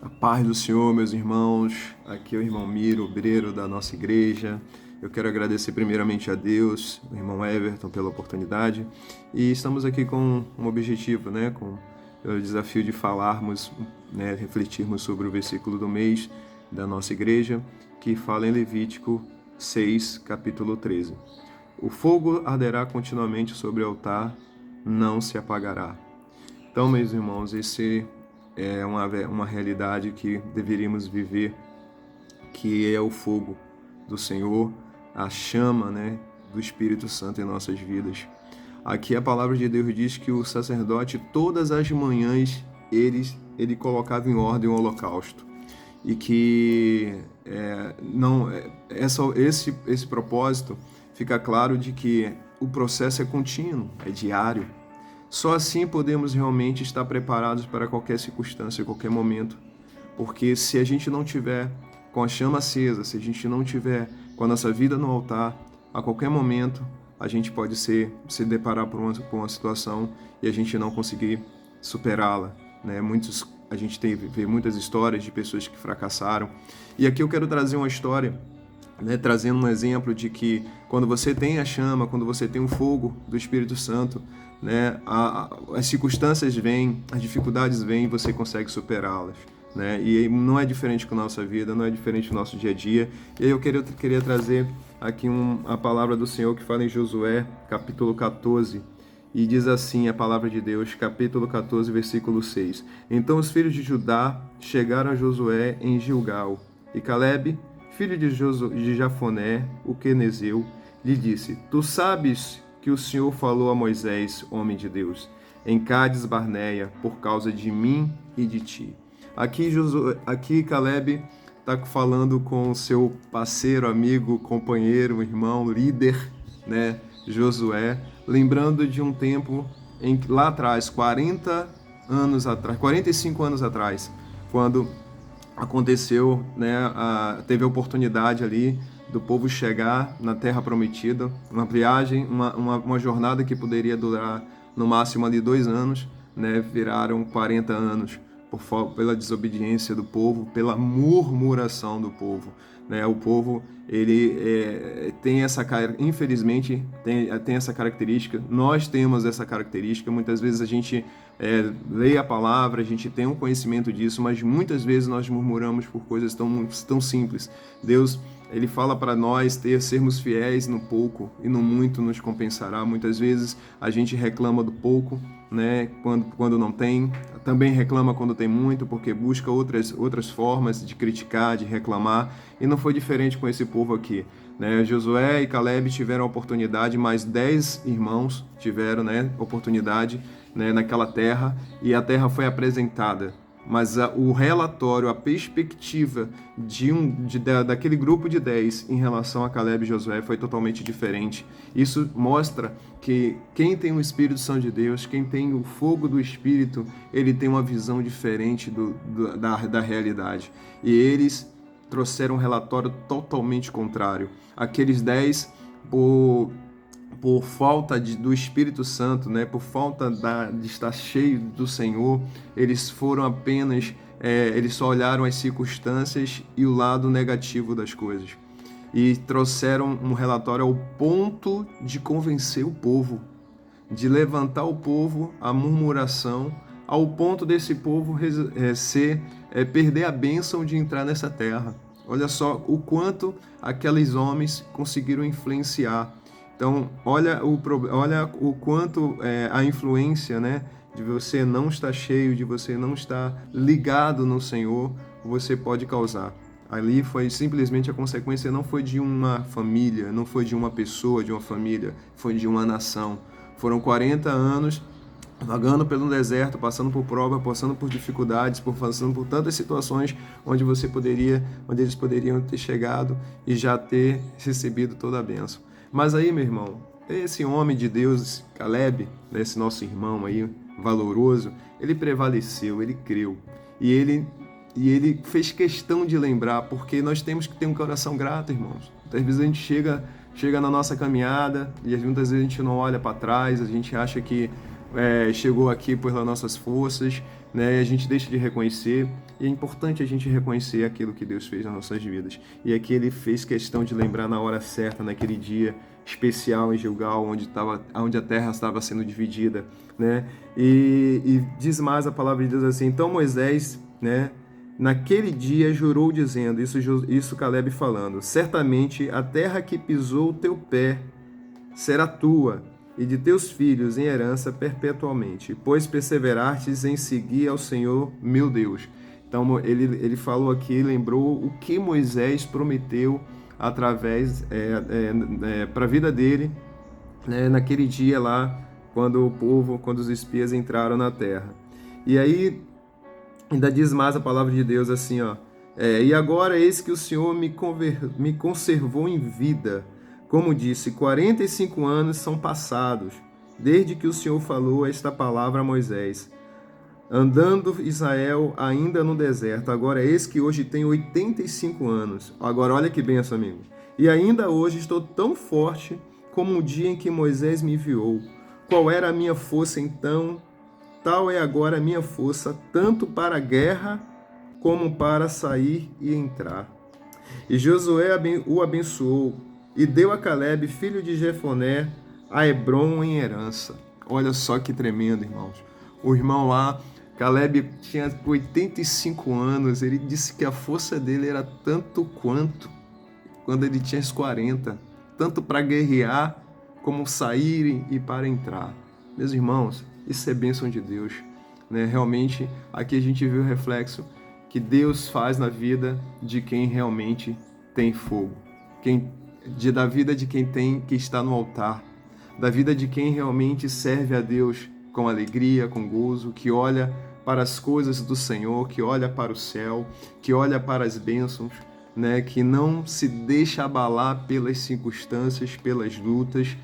A paz do Senhor, meus irmãos. Aqui é o irmão Miro, obreiro da nossa igreja. Eu quero agradecer primeiramente a Deus, o irmão Everton, pela oportunidade. E estamos aqui com um objetivo, com o desafio de falarmos, refletirmos sobre o versículo do mês da nossa igreja, que fala em Levítico 6, capítulo 13. O fogo arderá continuamente sobre o altar, não se apagará. Então, meus irmãos, esse é uma realidade que deveríamos viver, que é o fogo do Senhor, a chama, do Espírito Santo em nossas vidas. Aqui a palavra de Deus diz que o sacerdote, todas as manhãs, ele colocava em ordem o holocausto. E que esse propósito fica claro de que o processo é contínuo, é diário. Só assim podemos realmente estar preparados para qualquer circunstância, qualquer momento. Porque se a gente não tiver com a chama acesa, se a gente não tiver com a nossa vida no altar, a qualquer momento a gente pode se deparar por uma situação e a gente não conseguir superá-la. A gente vê muitas histórias de pessoas que fracassaram. E aqui eu quero trazer uma história, trazendo um exemplo de que quando você tem a chama, quando você tem o fogo do Espírito Santo, as circunstâncias vêm, as dificuldades vêm e você consegue superá-las. E não é diferente com a nossa vida, não é diferente do nosso dia a dia. E aí eu queria trazer aqui a palavra do Senhor que fala em Josué, capítulo 14, e diz assim a palavra de Deus, capítulo 14, versículo 6. Então os filhos de Judá chegaram a Josué em Gilgal, e Calebe, filho de Jafoné, o quenezeu, lhe disse: Tu sabes que o Senhor falou a Moisés, homem de Deus, em Cádiz Barneia, por causa de mim e de ti. Aqui Calebe está falando com seu parceiro, amigo, companheiro, irmão, líder, Josué, lembrando de um tempo lá atrás, 45 anos atrás, quando aconteceu, teve a oportunidade ali do povo chegar na Terra Prometida, uma viagem, uma jornada que poderia durar no máximo ali 2 anos, viraram 40 anos pela desobediência do povo, pela murmuração do povo. O povo, ele tem infelizmente, tem essa característica, nós temos essa característica, muitas vezes a gente lê a palavra, a gente tem um conhecimento disso, mas muitas vezes nós murmuramos por coisas tão simples. Deus, ele fala para nós sermos fiéis no pouco e no muito nos compensará. Muitas vezes a gente reclama do pouco, quando não tem, também reclama quando tem muito, porque busca outras formas de criticar, de reclamar, e não foi diferente com esse povo aqui. Josué e Calebe tiveram a oportunidade, mais 10 irmãos tiveram oportunidade naquela terra, e a terra foi apresentada. Mas o relatório, a perspectiva daquele grupo de 10 em relação a Calebe e Josué foi totalmente diferente. Isso mostra que quem tem o Espírito Santo de Deus, quem tem o fogo do Espírito, ele tem uma visão diferente da realidade. E eles trouxeram um relatório totalmente contrário. Aqueles 10, por falta do Espírito Santo, por falta de estar cheio do Senhor, eles foram apenas, eles só olharam as circunstâncias e o lado negativo das coisas. E trouxeram um relatório ao ponto de convencer o povo, de levantar o povo à murmuração, ao ponto desse povo perder a bênção de entrar nessa terra. Olha só o quanto aqueles homens conseguiram influenciar. Então, olha o quanto a influência, de você não estar cheio, de você não estar ligado no Senhor, você pode causar. Ali foi simplesmente a consequência, não foi de uma família, não foi de uma pessoa, de uma família, foi de uma nação. Foram 40 anos vagando pelo deserto, passando por prova, passando por dificuldades, passando por tantas situações onde eles poderiam ter chegado e já ter recebido toda a bênção. Mas aí, meu irmão, esse homem de Deus, Calebe, esse nosso irmão aí, valoroso, ele prevaleceu, ele creu. E ele fez questão de lembrar, porque nós temos que ter um coração grato, irmãos. Às vezes a gente chega na nossa caminhada e muitas vezes a gente não olha para trás, a gente acha que chegou aqui pelas nossas forças, né? E a gente deixa de reconhecer, e é importante a gente reconhecer aquilo que Deus fez nas nossas vidas. E aqui ele fez questão de lembrar na hora certa, naquele dia especial em Gilgal, onde a terra estava sendo dividida, né? E diz mais a palavra de Deus assim: então Moisés, né, naquele dia jurou dizendo, isso Caleb falando, certamente a terra que pisou o teu pé será tua e de teus filhos em herança perpetuamente, pois perseverastes em seguir ao Senhor meu Deus. Então ele falou aqui, lembrou o que Moisés prometeu através para a vida dele, né, naquele dia lá, quando os espias entraram na terra. E aí ainda diz mais a palavra de Deus assim, ó. E agora eis que o Senhor me conservou em vida. Como disse, 45 anos são passados, desde que o Senhor falou esta palavra a Moisés, andando Israel ainda no deserto. Agora eis que hoje tenho 85 anos. Agora olha que benção, amigo. E ainda hoje estou tão forte como o dia em que Moisés me enviou. Qual era a minha força então? Tal é agora a minha força, tanto para a guerra como para sair e entrar. E Josué o abençoou e deu a Caleb, filho de Jefoné, a Hebrom em herança. Olha só que tremendo, irmãos. O irmão lá, Caleb, tinha 85 anos. Ele disse que a força dele era tanto quanto quando ele tinha os 40. Tanto para guerrear, como sair e para entrar. Meus irmãos, isso é bênção de Deus, né? Realmente, aqui a gente viu o reflexo que Deus faz na vida de quem realmente tem fogo, da vida de que está no altar, da vida de quem realmente serve a Deus com alegria, com gozo, que olha para as coisas do Senhor, que olha para o céu, que olha para as bênçãos, né? Que não se deixa abalar pelas circunstâncias, pelas lutas,